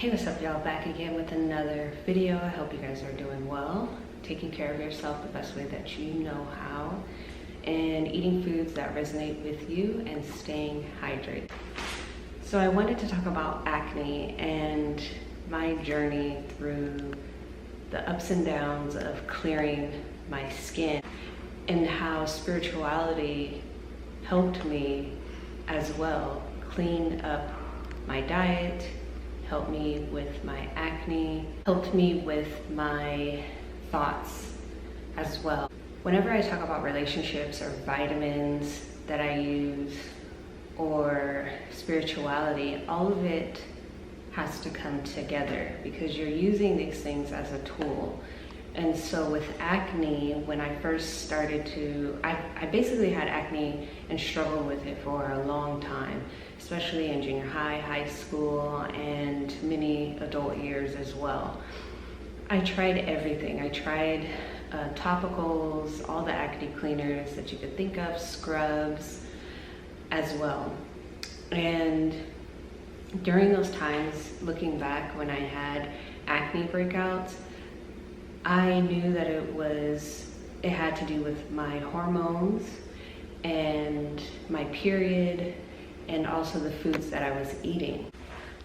Hey, what's up y'all? Back again with another video. I hope you guys are doing well, taking care of yourself the best way that you know how, and eating foods that resonate with you and staying hydrated. So I wanted to talk about acne and my journey through the ups and downs of clearing my skin and how spirituality helped me as well clean up my diet, helped me with my acne, helped me with my thoughts as well. Whenever I talk about relationships or vitamins that I use or spirituality, all of it has to come together because you're using these things as a tool. And so with acne, when I first started to, I basically had acne and struggled with it for a long time, especially in junior high, high school, and many adult years as well. I tried everything. I tried topicals, all the acne cleaners that you could think of, scrubs as well. And during those times, looking back when I had acne breakouts, I knew that it had to do with my hormones and my period and also the foods that I was eating.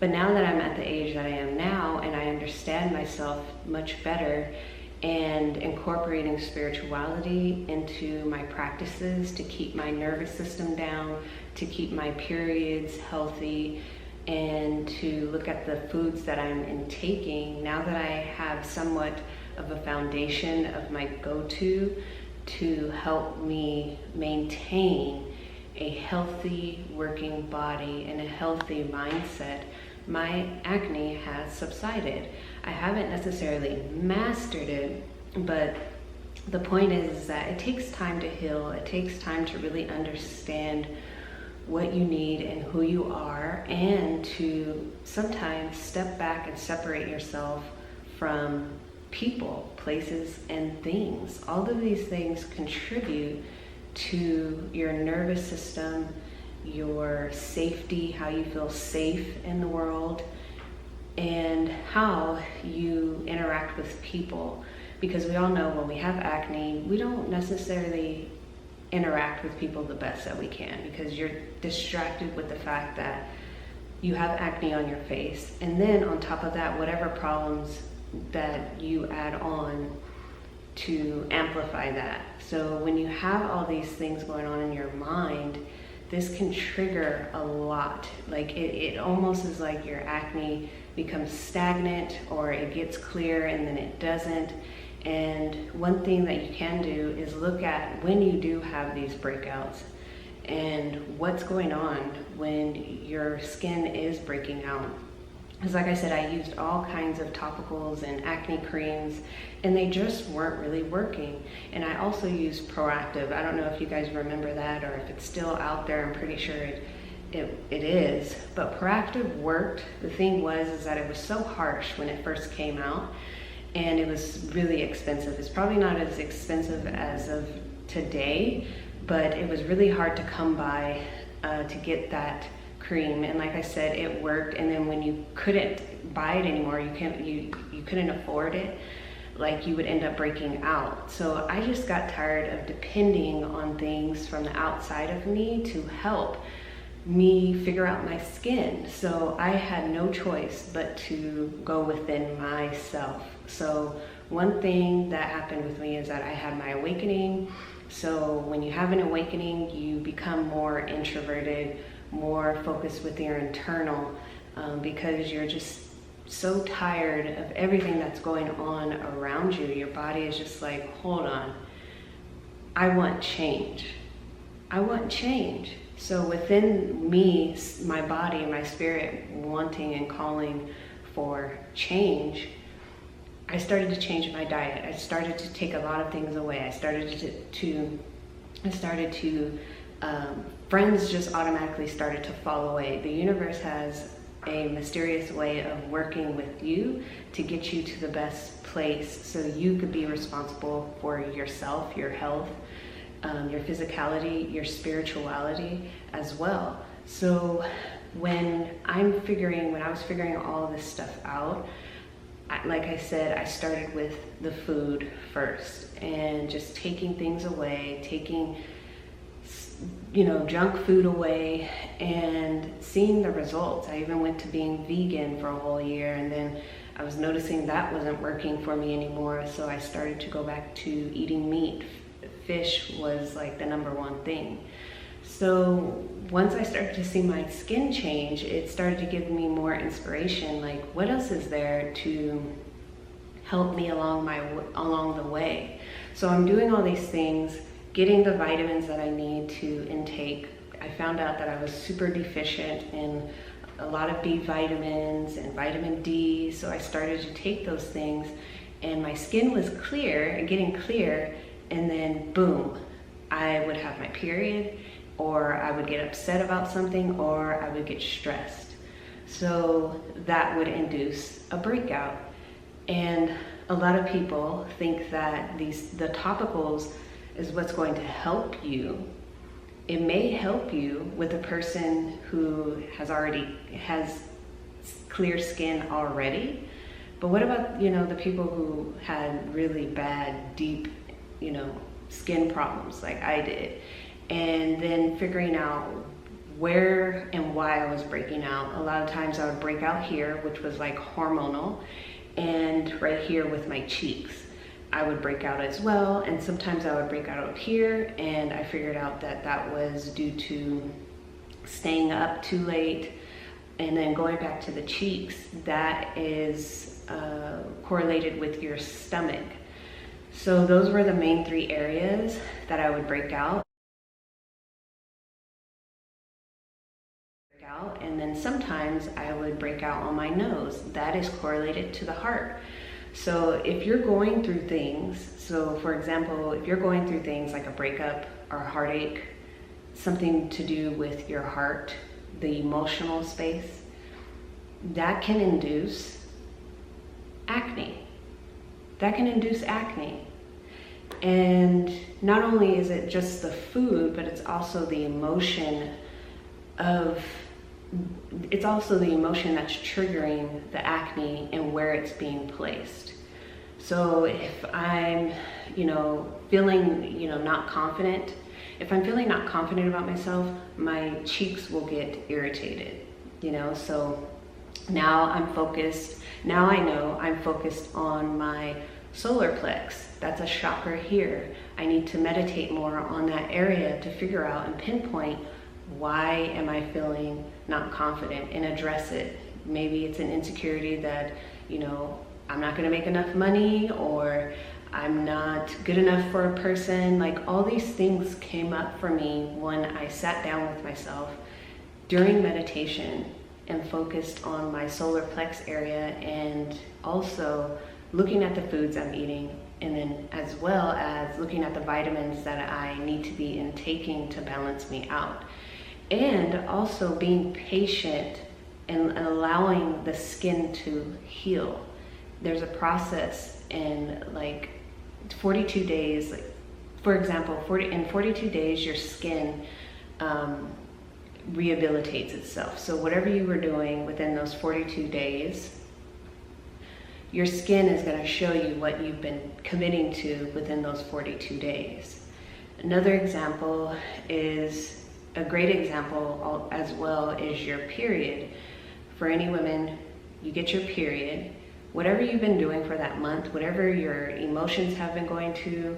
But now that I'm at the age that I am now and I understand myself much better and incorporating spirituality into my practices to keep my nervous system down, to keep my periods healthy, and to look at the foods that I'm intaking, now that I have somewhat of a foundation of my go-to to help me maintain a healthy working body and a healthy mindset, my acne has subsided. I haven't necessarily mastered it, but the point is that it takes time to heal. It takes time to really understand what you need and who you are, and to sometimes step back and separate yourself from people, places, and things. All of these things contribute to your nervous system, your safety, how you feel safe in the world, and how you interact with people. Because we all know when we have acne, we don't necessarily interact with people the best that we can because you're distracted with the fact that you have acne on your face. And then on top of that, whatever problems that you add on to amplify that. So when you have all these things going on in your mind, this can trigger a lot. Like it almost is like your acne becomes stagnant, or it gets clear and then it doesn't. And one thing that you can do is look at when you do have these breakouts and what's going on when your skin is breaking out. Because like I said, I used all kinds of topicals and acne creams and they just weren't really working. And I also used Proactive. I don't know if you guys remember that or if it's still out there. I'm pretty sure it is. But Proactive worked. The thing is that it was so harsh when it first came out. And it was really expensive. It's probably not as expensive as of today, but it was really hard to come by to get that cream. And like I said, it worked. And then when you couldn't buy it anymore, you couldn't afford it, like you would end up breaking out. So I just got tired of depending on things from the outside of me to help me figure out my skin. So I had no choice but to go within myself. So one thing that happened with me is that I had my awakening. So when you have an awakening, you become more introverted, more focused with your internal, because you're just so tired of everything that's going on around you. Your body is just like, hold on, I want change. I want change. So within me, my body and my spirit wanting and calling for change, I started to change my diet. I started to take a lot of things away. I started to friends just automatically started to fall away. The universe has a mysterious way of working with you to get you to the best place so you could be responsible for yourself, your health, your physicality, your spirituality as well. So when I was figuring all of this stuff out, like I said, I started with the food first and just taking things away, taking junk food away and seeing the results. I even went to being vegan for a whole year, and then I was noticing that wasn't working for me anymore, so I started to go back to eating meat. Fish was like the number one thing. So once I started to see my skin change, it started to give me more inspiration, like what else is there to help me along the way. So I'm doing all these things, getting the vitamins that I need to intake. I found out that I was super deficient in a lot of B vitamins and vitamin D, so I started to take those things, and my skin was clear and getting clear, and then boom, I would have my period, or I would get upset about something, or I would get stressed. So that would induce a breakout. And a lot of people think that the topicals is what's going to help you. It may help you with a person who has clear skin already, but what about the people who had really bad, deep, skin problems like I did, and then figuring out where and why I was breaking out. A lot of times I would break out here, which was like hormonal, and right here with my cheeks I would break out as well, and sometimes I would break out up here, and I figured out that that was due to staying up too late. And then going back to the cheeks, that is correlated with your stomach. So those were the main 3 areas that I would break out. And then sometimes I would break out on my nose. That is correlated to the heart. So if you're going through things, so for example, if you're going through things like a breakup or a heartache, something to do with your heart, the emotional space, that can induce acne. That can induce acne. And not only is it just the food, but it's also the emotion that's triggering the acne and where it's being placed. So if I'm, feeling, not confident, if I'm feeling not confident about myself, my cheeks will get irritated, so now I know I'm focused on my solar plex. That's a chakra here. I need to meditate more on that area to figure out and pinpoint why am I feeling not confident and address it. Maybe it's an insecurity that, I'm not gonna make enough money, or I'm not good enough for a person. Like all these things came up for me when I sat down with myself during meditation and focused on my solar plex area, and also looking at the foods I'm eating, and then as well as looking at the vitamins that I need to be intaking to balance me out. And also being patient and allowing the skin to heal. There's a process in like 42 days, for example, in 42 days your skin rehabilitates itself. So whatever you were doing within those 42 days, your skin is going to show you what you've been committing to within those 42 days. Another example is, a great example as well, is your period. For any women, you get your period, whatever you've been doing for that month, whatever your emotions have been going to,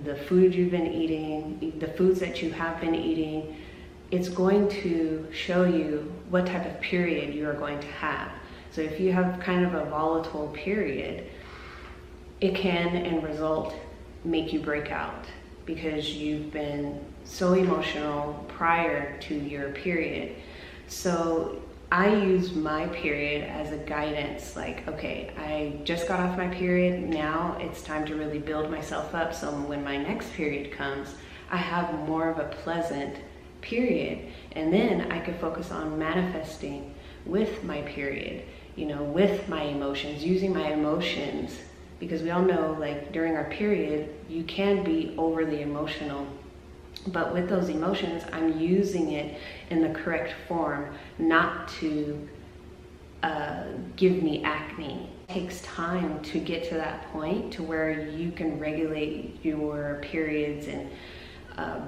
the food you've been eating, the foods that you have been eating, it's going to show you what type of period you are going to have. So if you have kind of a volatile period, it can, in result, make you break out because you've been so emotional prior to your period. So I use my period as a guidance, like, okay, I just got off my period, now it's time to really build myself up so when my next period comes, I have more of a pleasant period, and then I could focus on manifesting with my period, with my emotions, using my emotions, because we all know, like, during our period, you can be overly emotional. But with those emotions, I'm using it in the correct form, not to give me acne. It takes time to get to that point to where you can regulate your periods and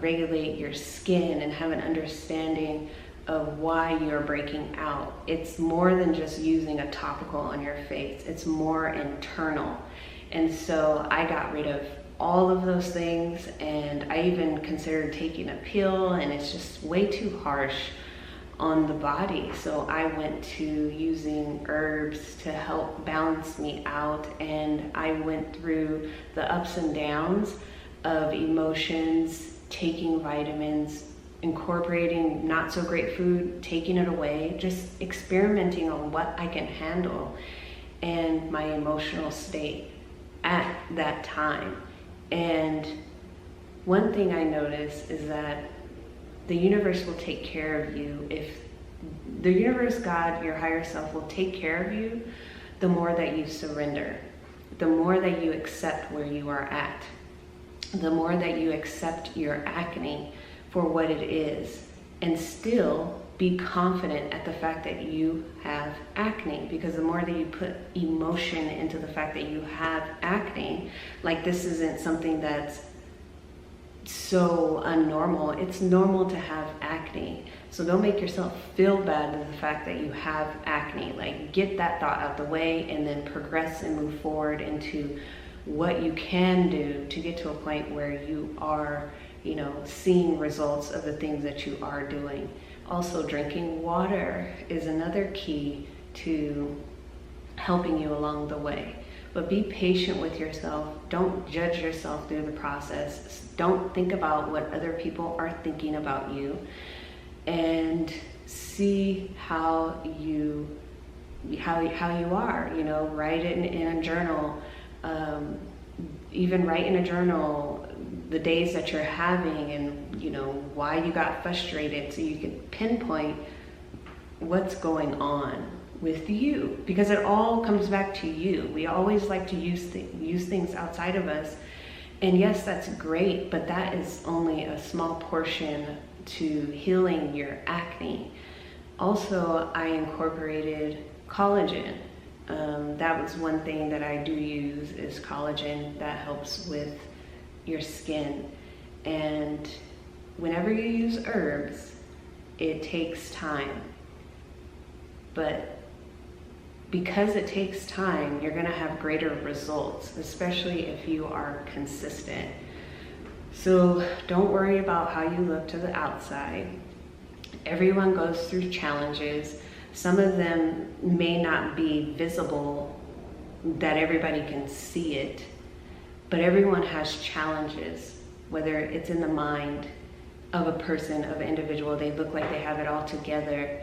regulate your skin and have an understanding of why you're breaking out. It's more than just using a topical on your face. It's more internal. And so I got rid of all of those things, and I even considered taking a pill, and it's just way too harsh on the body. So I went to using herbs to help balance me out, and I went through the ups and downs of emotions, taking vitamins, incorporating not so great food, taking it away, just experimenting on what I can handle and my emotional state at that time. And one thing I noticed is that the universe will take care of you. If the universe, God, your higher self, will take care of you, the more that you surrender, the more that you accept where you are at, the more that you accept your acne for what it is, and still be confident at the fact that you have acne. Because the more that you put emotion into the fact that you have acne, like this isn't something that's so unnormal. It's normal to have acne. So don't make yourself feel bad at the fact that you have acne. Like, get that thought out the way and then progress and move forward into what you can do to get to a point where you are, seeing results of the things that you are doing. Also, drinking water is another key to helping you along the way. But be patient with yourself. Don't judge yourself through the process. Don't think about what other people are thinking about you, and see how you are. Write it in a journal. Even write in a journal the days that you're having, and why you got frustrated, so you can pinpoint what's going on with you, because it all comes back to you. We always like to use things outside of us, and yes, that's great, but that is only a small portion to healing your acne. Also, I incorporated collagen. That was one thing that I do use, is collagen. That helps with your skin. And whenever you use herbs, it takes time. But because it takes time, you're gonna have greater results, especially if you are consistent. So don't worry about how you look to the outside. Everyone goes through challenges. Some of them may not be visible, that everybody can see it, but everyone has challenges, whether it's in the mind of a person, of an individual. They look like they have it all together,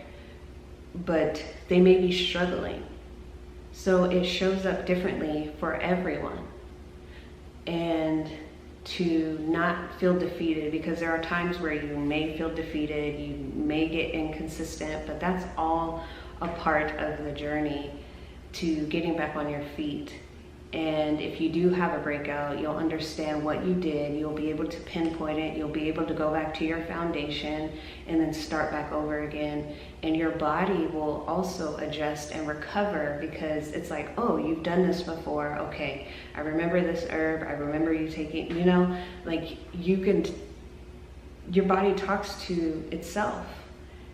but they may be struggling. So it shows up differently for everyone. And to not feel defeated, because there are times where you may feel defeated, you may get inconsistent, but that's all a part of the journey to getting back on your feet. And if you do have a breakout, you'll understand what you did. You'll be able to pinpoint it. You'll be able to go back to your foundation and then start back over again. And your body will also adjust and recover, because it's like, oh, you've done this before. Okay, I remember this herb. I remember you taking, like your body talks to itself.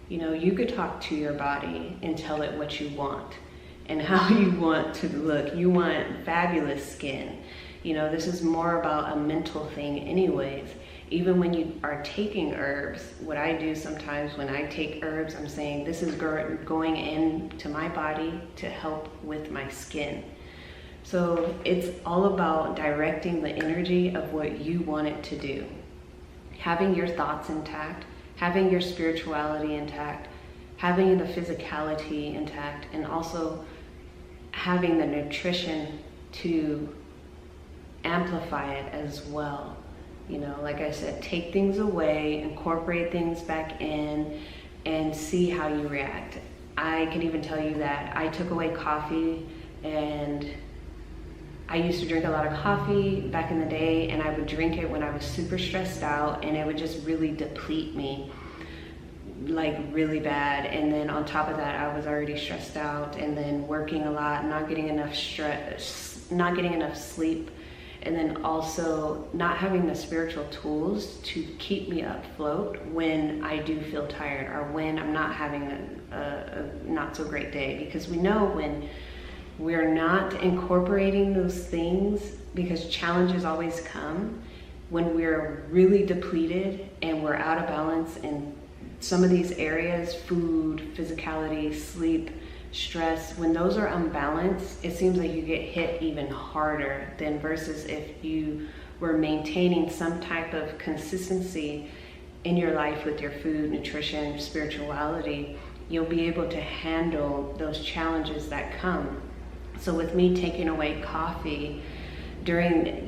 You could talk to your body and tell it what you want and how you want to look. You want fabulous skin. This is more about a mental thing anyways. Even when you are taking herbs, what I do sometimes when I take herbs, I'm saying this is going into my body to help with my skin. So it's all about directing the energy of what you want it to do. Having your thoughts intact, having your spirituality intact, having the physicality intact, and also having the nutrition to amplify it as well. Like I said, take things away, incorporate things back in, and see how you react. I can even tell you that I took away coffee, and I used to drink a lot of coffee back in the day, and I would drink it when I was super stressed out, and it would just really deplete me, like really bad. And then on top of that, I was already stressed out, and then working a lot, not getting enough sleep, and then also not having the spiritual tools to keep me afloat when I do feel tired or when I'm not having a not so great day. Because we know when we're not incorporating those things, because challenges always come, when we're really depleted and we're out of balance in some of these areas, food, physicality, sleep, stress, when those are unbalanced, it seems like you get hit even harder than versus if you were maintaining some type of consistency in your life with your food, nutrition, spirituality. You'll be able to handle those challenges that come. So with me taking away coffee during,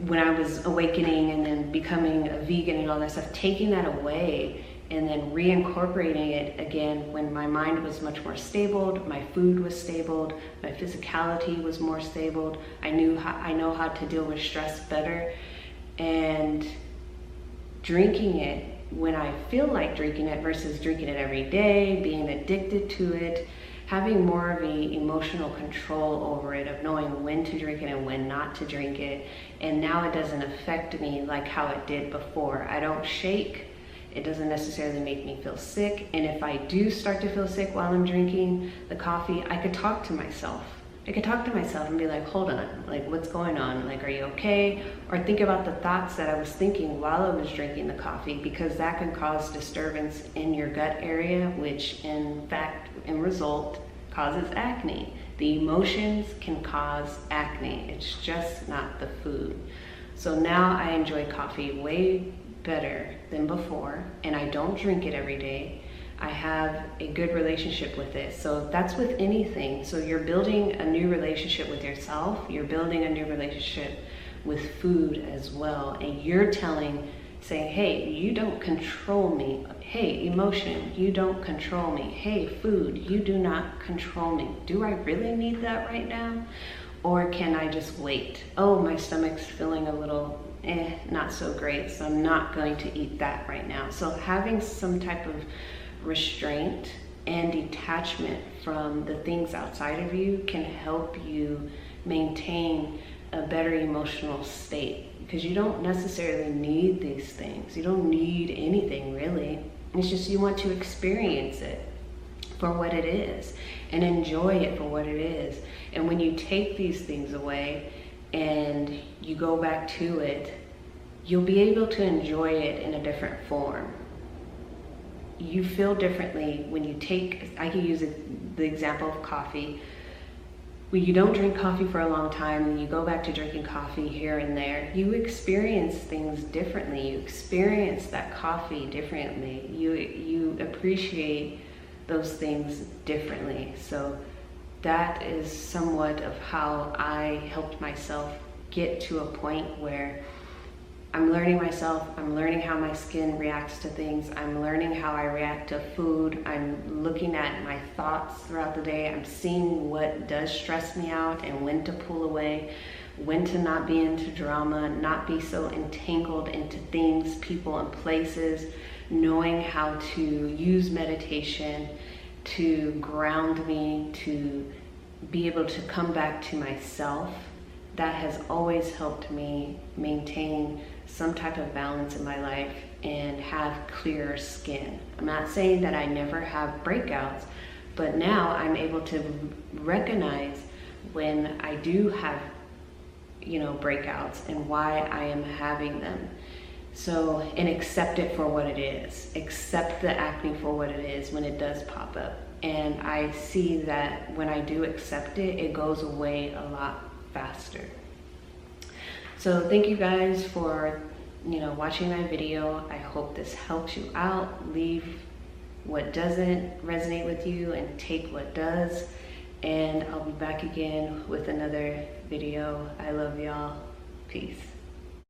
when I was awakening and then becoming a vegan and all that stuff, taking that away and then reincorporating it again when my mind was much more stable, my food was stable, my physicality was more stable. I know how to deal with stress better, and drinking it when I feel like drinking it versus drinking it every day, being addicted to it, having more of the emotional control over it, of knowing when to drink it and when not to drink it. And now it doesn't affect me like how it did before. I don't shake. It doesn't necessarily make me feel sick. And if I do start to feel sick while I'm drinking the coffee, I could talk to myself. And be like, hold on, like, what's going on? Like, are you okay? Or think about the thoughts that I was thinking while I was drinking the coffee, because that can cause disturbance in your gut area, which in result causes acne. The emotions can cause acne. It's just not the food. So now I enjoy coffee way better than before, and I don't drink it every day. I have a good relationship with it. So that's with anything. So you're building a new relationship with yourself. You're building a new relationship with food as well. And you're saying, hey, you don't control me. Hey, emotion, you don't control me. Hey, food, you do not control me. Do I really need that right now? Or can I just wait? Oh, my stomach's feeling a little not so great, so I'm not going to eat that right now. So having some type of restraint and detachment from the things outside of you can help you maintain a better emotional state, because you don't necessarily need these things. You don't need anything really. It's just you want to experience it for what it is and enjoy it for what it is. And when you take these things away and you go back to it, you'll be able to enjoy it in a different form. You feel differently when you I can use the example of coffee. When you don't drink coffee for a long time and you go back to drinking coffee here and there, you experience things differently. You experience that coffee differently. You appreciate those things differently. So that is somewhat of how I helped myself get to a point where I'm learning myself, I'm learning how my skin reacts to things, I'm learning how I react to food, I'm looking at my thoughts throughout the day, I'm seeing what does stress me out and when to pull away, when to not be into drama, not be so entangled into things, people, and places, knowing how to use meditation to ground me, to be able to come back to myself. That has always helped me maintain some type of balance in my life and have clearer skin. I'm not saying that I never have breakouts, but now I'm able to recognize when I do have, breakouts and why I am having them. So, and accept it for what it is. Accept the acne for what it is when it does pop up. And I see that when I do accept it, it goes away a lot faster. So thank you guys for watching my video. I hope this helps you out. Leave what doesn't resonate with you and take what does. And I'll be back again with another video. I love y'all. Peace.